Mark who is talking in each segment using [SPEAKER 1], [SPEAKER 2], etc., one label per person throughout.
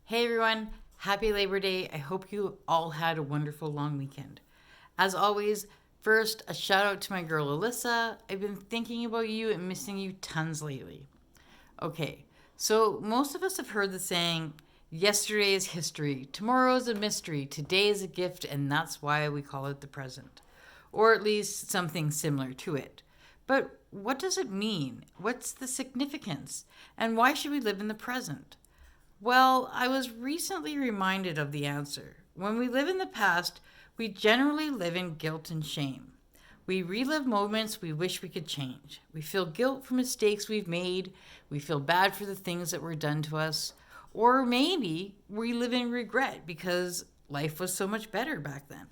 [SPEAKER 1] Hey everyone, happy Labor Day. I hope you all had a wonderful long weekend. As always, first, a shout out to my girl Alyssa. I've been thinking about you and missing you tons lately. Okay, so most of us have heard the saying, yesterday is history, tomorrow is a mystery, today is a gift, and that's why we call it the present. Or at least something similar to it. But what does it mean? What's the significance? And why should we live in the present? Well, I was recently reminded of the answer. When we live in the past, we generally live in guilt and shame. We relive moments we wish we could change. We feel guilt for mistakes we've made. We feel bad for the things that were done to us. Or maybe we live in regret because life was so much better back then.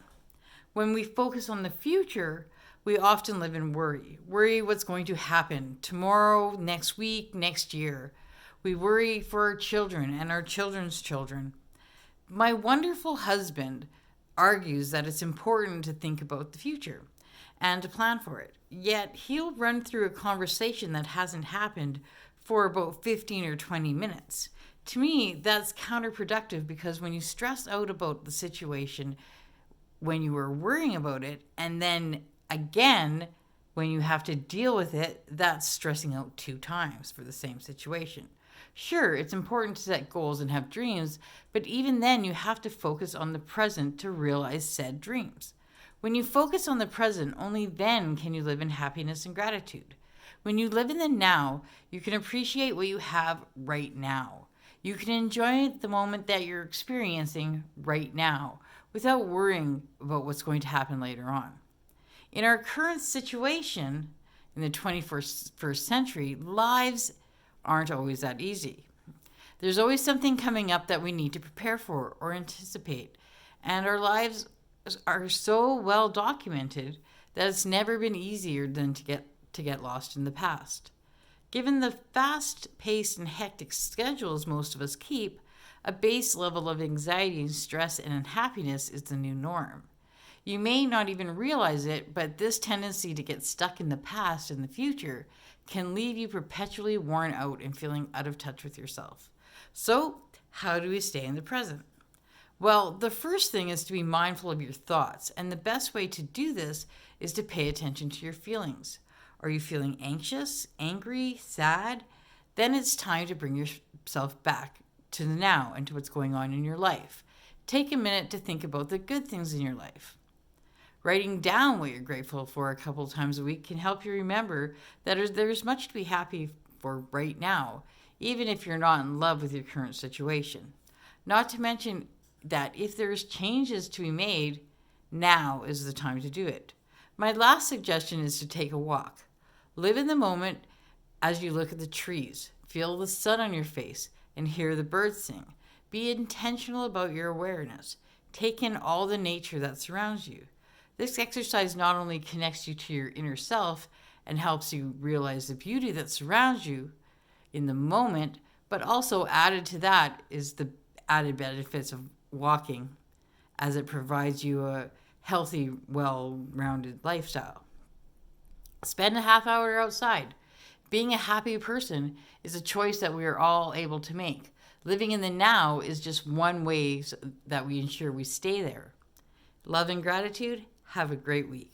[SPEAKER 1] When we focus on the future, we often live in worry. Worry what's going to happen tomorrow, next week, next year. We worry for our children and our children's children. My wonderful husband argues that it's important to think about the future and to plan for it. Yet he'll run through a conversation that hasn't happened for about 15 or 20 minutes. To me, that's counterproductive because when you stress out about the situation, when you are worrying about it, and then again, when you have to deal with it, that's stressing out 2 times for the same situation. Sure, it's important to set goals and have dreams, but even then you have to focus on the present to realize said dreams. When you focus on the present, only then can you live in happiness and gratitude. When you live in the now, you can appreciate what you have right now. You can enjoy the moment that you're experiencing right now without worrying about what's going to happen later on. In our current situation, in the 21st century, lives aren't always that easy. There's always something coming up that we need to prepare for or anticipate, and our lives are so well documented that it's never been easier than to get lost in the past. Given the fast-paced and hectic schedules most of us keep, a base level of anxiety, stress, and unhappiness is the new norm. You may not even realize it, but this tendency to get stuck in the past and the future can leave you perpetually worn out and feeling out of touch with yourself. So, how do we stay in the present? Well, the first thing is to be mindful of your thoughts, and the best way to do this is to pay attention to your feelings. Are you feeling anxious, angry, sad? Then it's time to bring yourself back to the now and to what's going on in your life. Take a minute to think about the good things in your life. Writing down what you're grateful for a couple times a week can help you remember that there's much to be happy for right now, even if you're not in love with your current situation. Not to mention that if there's changes to be made, now is the time to do it. My last suggestion is to take a walk. Live in the moment as you look at the trees, feel the sun on your face, and hear the birds sing. Be intentional about your awareness. Take in all the nature that surrounds you. This exercise not only connects you to your inner self and helps you realize the beauty that surrounds you in the moment, but also added to that is the added benefits of walking, as it provides you a healthy, well-rounded lifestyle. Spend a half hour outside. Being a happy person is a choice that we are all able to make. Living in the now is just one way that we ensure we stay there. Love and gratitude. Have a great week.